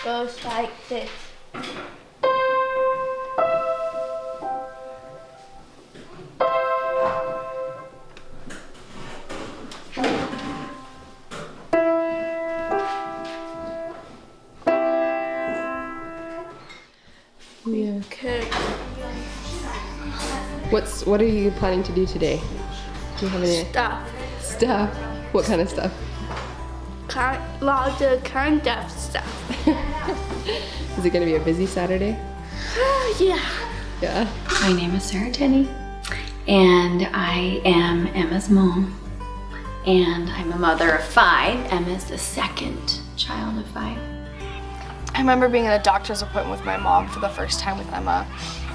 goes like this. Yeah. Okay. What are you planning to do today? Do you have any stuff? What kind of stuff? Lots of kind of stuff. Is it going to be a busy Saturday? Yeah. Yeah. My name is Sarah Tenney, and I am Emma's mom. And I'm a mother of 5. Emma's the second child of 5. I remember being at a doctor's appointment with my mom for the first time with Emma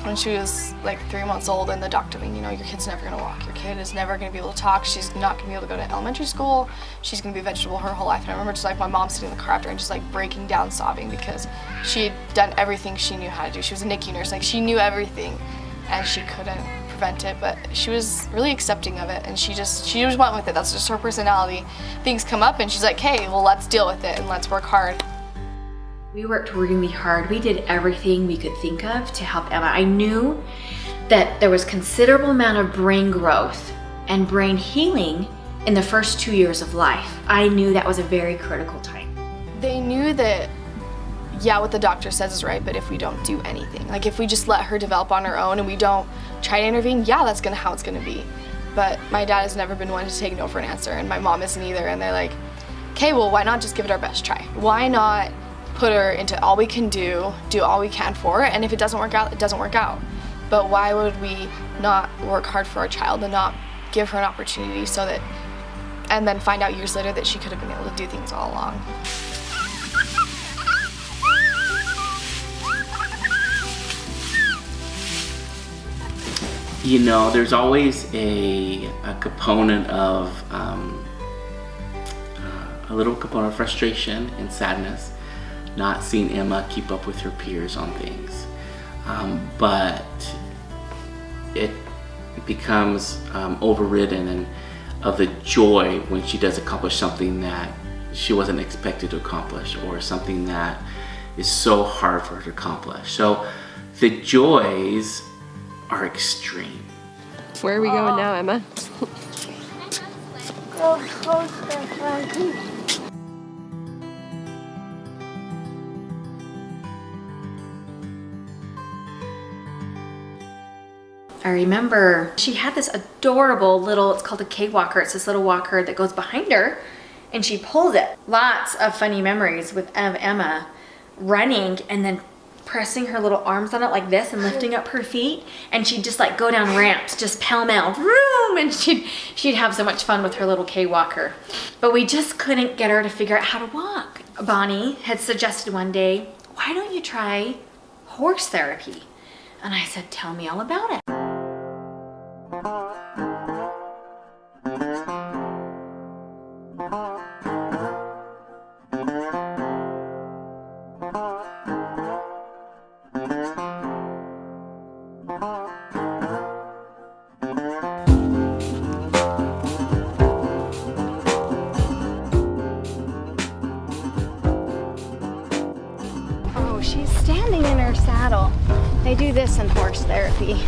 when she was like 3 months old, and the doctor being, you know, your kid's never gonna walk, your kid is never gonna be able to talk, she's not gonna be able to go to elementary school, she's gonna be a vegetable her whole life. And I remember just like my mom sitting in the car after and just like breaking down sobbing because she had done everything she knew how to do. She was a NICU nurse, like she knew everything and she couldn't prevent it, but she was really accepting of it and she just went with it. That's just her personality. Things come up and she's like, hey, well, let's deal with it and let's work hard. We worked really hard. We did everything we could think of to help Emma. I knew that there was considerable amount of brain growth and brain healing in the first 2 years of life. I knew that was a very critical time. They knew that, yeah, what the doctor says is right, but if we don't do anything, like if we just let her develop on her own and we don't try to intervene, yeah, that's how it's gonna be. But my dad has never been one to take no for an answer, and my mom isn't either, and they're like, okay, well, why not just give it our best try? Why not put her into all we can do all we can for her, and if it doesn't work out, it doesn't work out. But why would we not work hard for our child and not give her an opportunity so that, and then find out years later that she could have been able to do things all along. You know, there's always a component of, a little component of frustration and sadness not seeing Emma keep up with her peers on things. But it becomes overridden and of the joy when she does accomplish something that she wasn't expected to accomplish, or something that is so hard for her to accomplish. So the joys are extreme. Where are we going now, Emma? Go closer, I remember she had this adorable little, it's called a K-walker. It's this little walker that goes behind her and she pulls it. Lots of funny memories of Emma running and then pressing her little arms on it like this and lifting up her feet, and she'd just like go down ramps, just pell-mell, vroom, and she'd have so much fun with her little K-walker. But we just couldn't get her to figure out how to walk. Bonnie had suggested one day, why don't you try horse therapy? And I said, tell me all about it. Oh, she's standing in her saddle. They do this in horse therapy.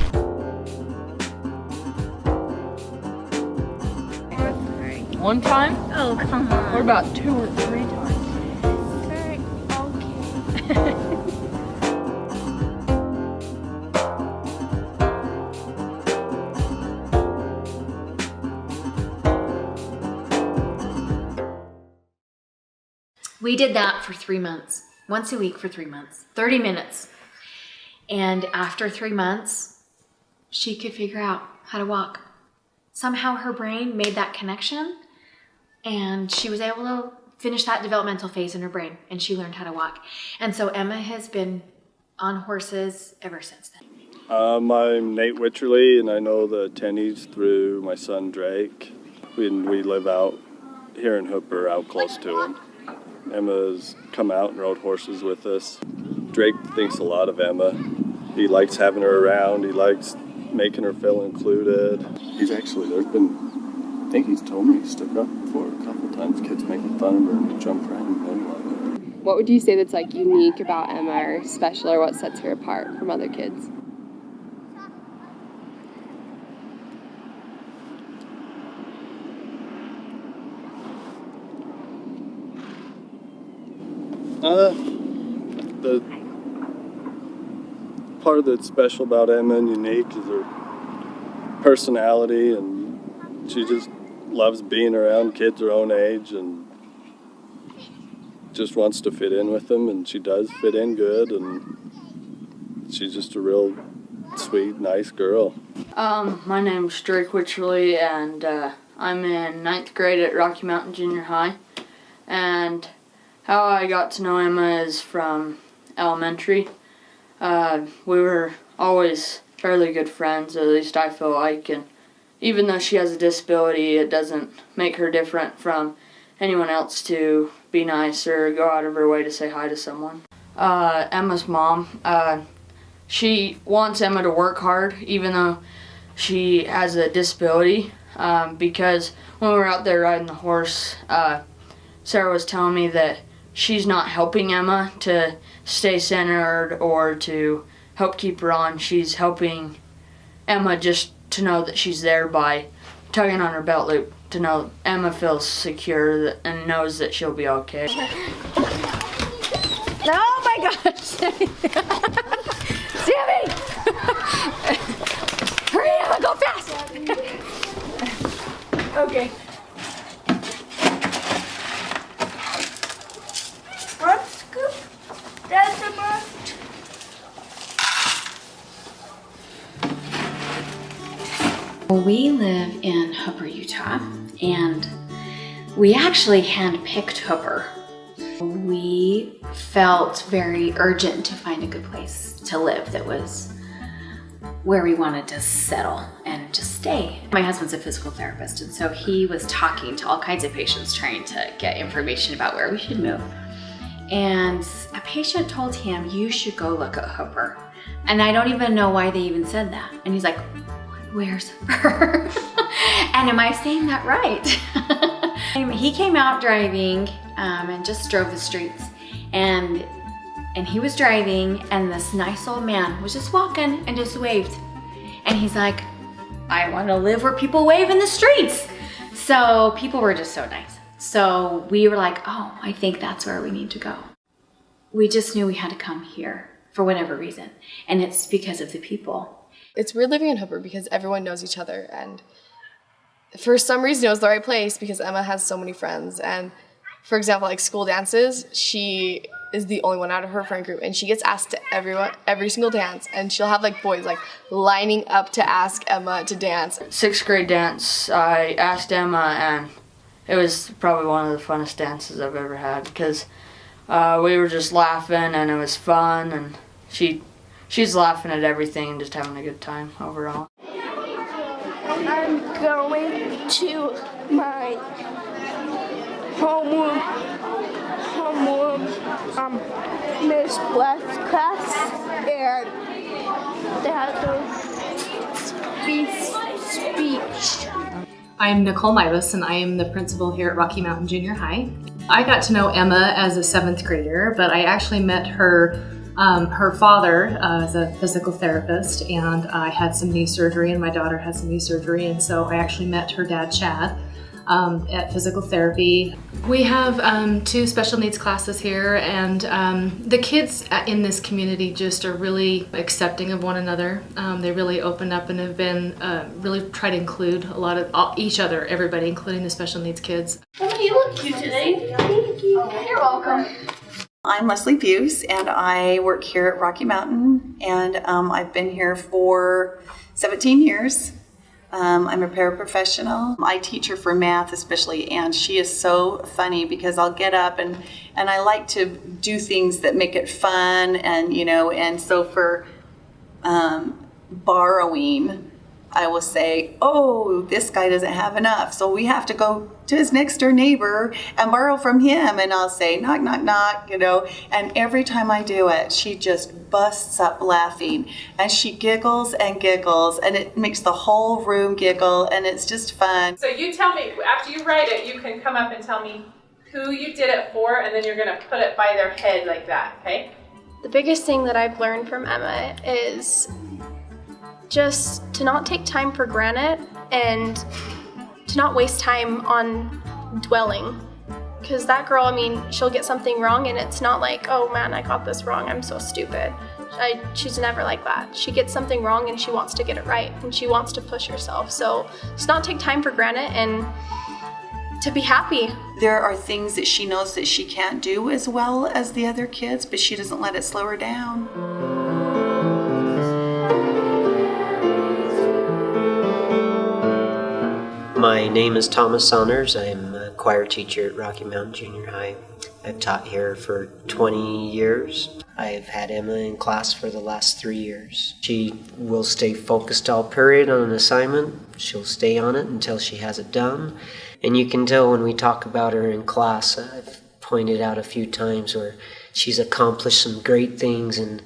One time? Oh, come on. What about 2 or 3 times? Very okay. We did that for 3 months, once a week for 3 months, 30 minutes. And after 3 months, she could figure out how to walk. Somehow her brain made that connection and she was able to finish that developmental phase in her brain, and she learned how to walk. And so Emma has been on horses ever since then. I'm Nate Witcherly, and I know the Tennies through my son Drake. We live out here in Hooper, out close to him. Emma's come out and rode horses with us. Drake thinks a lot of Emma. He likes having her around. He likes making her feel included. I think he's told me he stuck up for her a couple times. Kids making fun of her and he jumped right in the middle of it. What would you say that's like unique about Emma or special, or what sets her apart from other kids? The part that's special about Emma and unique is her personality, and she just loves being around kids her own age and just wants to fit in with them, and she does fit in good, and she's just a real sweet, nice girl. My name's Drake Witcherly, and I'm in 9th grade at Rocky Mountain Junior High. And how I got to know Emma is from elementary. We were always fairly good friends, at least I feel like, and even though she has a disability, it doesn't make her different from anyone else to be nice or go out of her way to say hi to someone. Emma's mom, she wants Emma to work hard even though she has a disability, because when we were out there riding the horse, Sarah was telling me that she's not helping Emma to stay centered or to help keep her on. She's helping Emma just to know that she's there by tugging on her belt loop, to know Emma feels secure and knows that she'll be okay. Oh my gosh! Sammy! Hurry up, go fast! Okay. One scoop. That's enough. We live in Hooper, Utah, and we actually handpicked Hooper. We felt very urgent to find a good place to live that was where we wanted to settle and just stay. My husband's a physical therapist, and so he was talking to all kinds of patients trying to get information about where we should move. And a patient told him, "You should go look at Hooper." And I don't even know why they even said that. And he's like, "Where's Hooper?" And am I saying that right? He came out driving and just drove the streets. And he was driving, and this nice old man was just walking and just waved. And he's like, "I want to live where people wave in the streets." So people were just so nice. So we were like, oh, I think that's where we need to go. We just knew we had to come here for whatever reason. And it's because of the people. It's weird living in Hooper because everyone knows each other, and for some reason it was the right place because Emma has so many friends. And for example, like school dances, she is the only one out of her friend group, and she gets asked to every single dance, and she'll have like boys like lining up to ask Emma to dance. 6th grade dance, I asked Emma, and it was probably one of the funnest dances I've ever had because we were just laughing and it was fun, and she's laughing at everything and just having a good time overall. I'm going to my homeroom, Miss Black's class, and they have a speech. I'm Nicole Mibus, and I am the principal here at Rocky Mountain Junior High. I got to know Emma as a 7th grader, but I actually met her father is a physical therapist, and I had some knee surgery, and my daughter had some knee surgery, and so I actually met her dad, Chad, at physical therapy. We have 2 special needs classes here, and the kids in this community just are really accepting of one another. They really open up and have been really try to include a lot of each other, everybody, including the special needs kids. Oh, you look cute today. Thank you. You're welcome. I'm Leslie Buse, and I work here at Rocky Mountain, and I've been here for 17 years. I'm a paraprofessional. I teach her for math especially, and she is so funny because I'll get up and I like to do things that make it fun, and so for borrowing, I will say, "Oh, this guy doesn't have enough, so we have to go to his next door neighbor and borrow from him." And I'll say, "Knock, knock, knock," and every time I do it, she just busts up laughing, and she giggles and giggles, and it makes the whole room giggle, and it's just fun. So you tell me, after you write it, you can come up and tell me who you did it for, and then you're gonna put it by their head like that, okay? The biggest thing that I've learned from Emma is just to not take time for granted and to not waste time on dwelling. Because that girl, I mean, she'll get something wrong and it's not like, oh man, I got this wrong, I'm so stupid. She's never like that. She gets something wrong and she wants to get it right and she wants to push herself. So just not take time for granted and to be happy. There are things that she knows that she can't do as well as the other kids, but she doesn't let it slow her down. My name is Thomas Saunders. I'm a choir teacher at Rocky Mountain Junior High. I've taught here for 20 years. I've had Emma in class for the last 3 years. She will stay focused all period on an assignment. She'll stay on it until she has it done. And you can tell when we talk about her in class, I've pointed out a few times where she's accomplished some great things and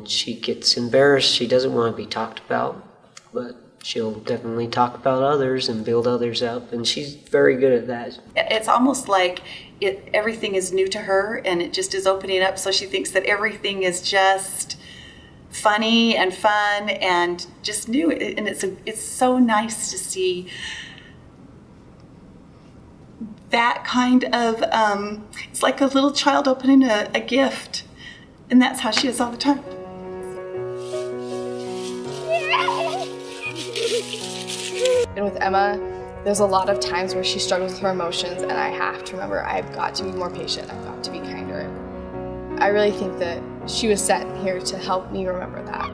she gets embarrassed. She doesn't want to be talked about, but she'll definitely talk about others and build others up, and she's very good at that. It's almost like everything is new to her, and it just is opening up, so she thinks that everything is just funny and fun and just new, and it's so nice to see that kind of, it's like a little child opening a gift, and that's how she is all the time. And with Emma, there's a lot of times where she struggles with her emotions and I have to remember I've got to be more patient, I've got to be kinder. I really think that she was sent here to help me remember that.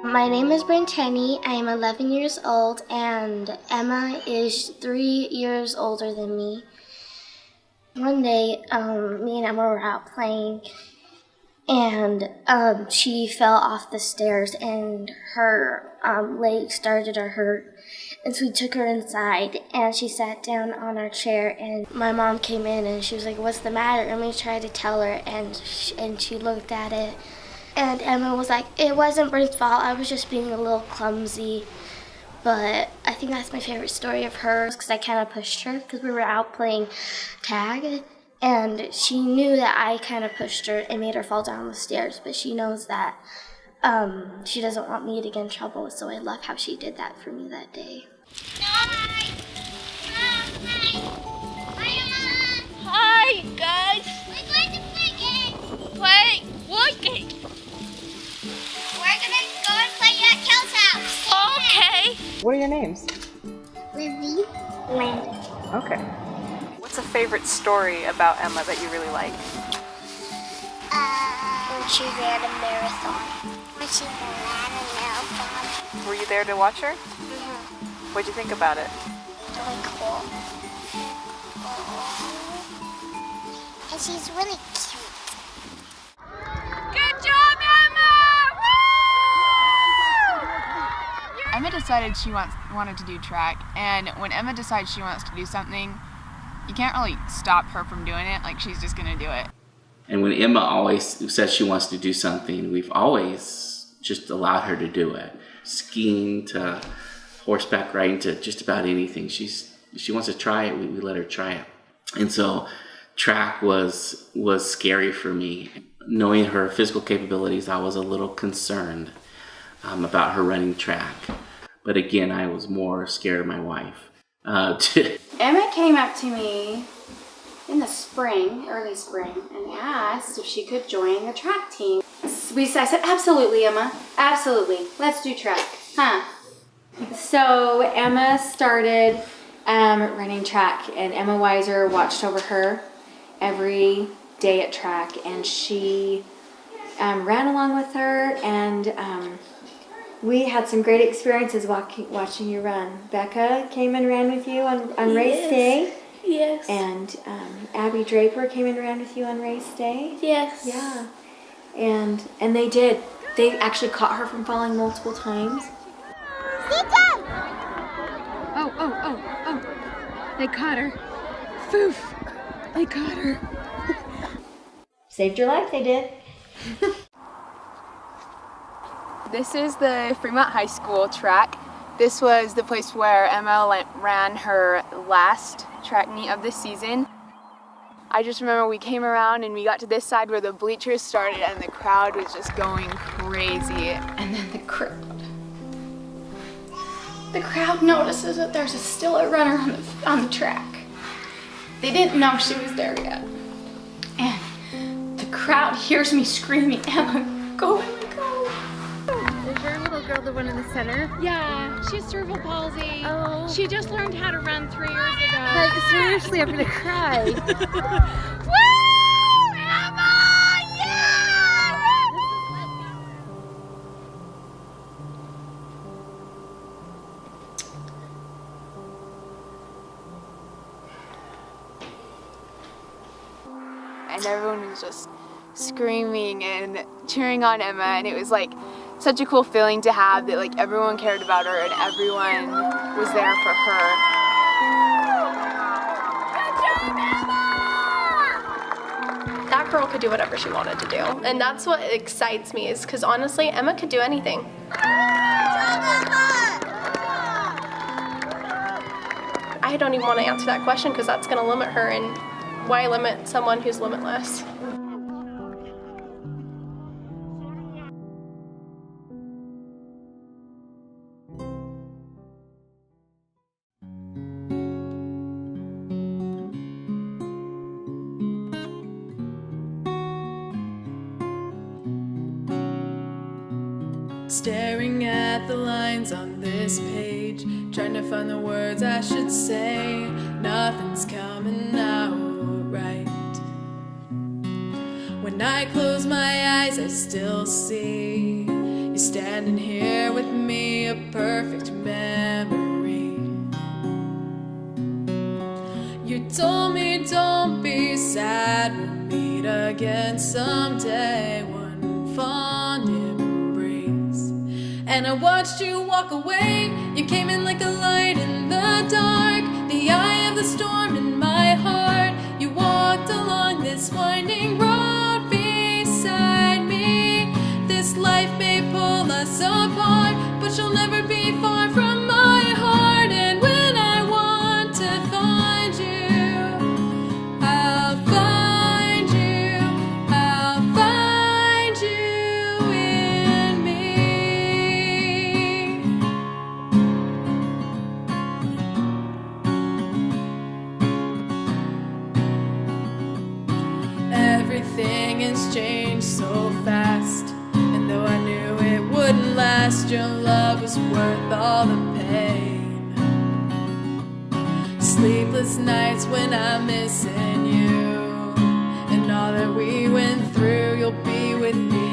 My name is Brenteni. I am 11 years old, and Emma is 3 years older than me. One day, me and Emma were out playing, and she fell off the stairs, and her leg started to hurt. And so we took her inside, and she sat down on our chair, and my mom came in, and she was like, "What's the matter?" And we tried to tell her, and she looked at it. And Emma was like, "It wasn't Brent's fault, I was just being a little clumsy." But I think that's my favorite story of hers because I kind of pushed her because we were out playing tag. And she knew that I kind of pushed her and made her fall down the stairs. But she knows that she doesn't want me to get in trouble. So I love how she did that for me that day. Hi, guys. We're going to play games. Play what game? We're going to go and play at Kel's house. Okay. What are your names? Lizzie, Landon. Okay. What's a favorite story about Emma that you really like? When she ran a marathon. When she ran a marathon. Were you there to watch her? Mm-hmm. What'd you think about it? Really cool. And she's really cute. Good job, Emma! Woo! Emma decided she wanted to do track, and when Emma decides she wants to do something, you can't really stop her from doing it. Like, she's just gonna do it. And when Emma always says she wants to do something, we've always just allowed her to do it. Skiing to horseback riding to just about anything. She wants to try it, we let her try it. And so track was scary for me. Knowing her physical capabilities, I was a little concerned about her running track. But again, I was more scared of my wife. Emma came up to me in the spring, early spring, and asked if she could join the track team. I said, absolutely, Emma, absolutely. Let's do track, huh? So Emma started running track, and Emma Weiser watched over her every day at track, and she ran along with her, and We had some great experiences watching you run. Becca came and ran with you on race day. Yes. And Abby Draper came and ran with you on race day. Yes. Yeah. And they did. They actually caught her from falling multiple times. Oh. They caught her. Foof. They caught her. Saved your life, they did. This is the Fremont High School track. This was the place where Emma ran her last track meet of the season. I just remember we came around and we got to this side where the bleachers started and the crowd was just going crazy. And then the crowd notices that there's still a runner on the track. They didn't know she was there yet. And the crowd hears me screaming, Emma, go, Emma, go. Is your little girl the one in the center? Yeah, she has cerebral palsy. Oh. She just learned how to run 3 years ago. Like, seriously, I'm gonna cry. Woo! Emma! Yeah! And everyone was just screaming and cheering on Emma, and it was like such a cool feeling to have that like everyone cared about her and everyone was there for her. That girl could do whatever she wanted to do, and that's what excites me, is because honestly, Emma could do anything. I don't even want to answer that question because that's going to limit her, and why limit someone who's limitless? Staring at the lines on this page, trying to find the words I should say. Nothing's coming out right. When I close my eyes, I still see you standing here with me, a perfect memory. You told me don't be sad, we'll meet again someday. One fond embrace, and I watched you walk away. You came in like a light in the dark, the eye of the storm in my heart. You walked along this winding road beside me. This life may pull us apart, but you'll never be far from my heart. And when I want to find you, I'll find you, I'll find you in me. Everything has changed so fast, and though I knew it wouldn't last, your love was worth all the pain. Sleepless nights when I'm missing you, and all that we went through, you'll be with me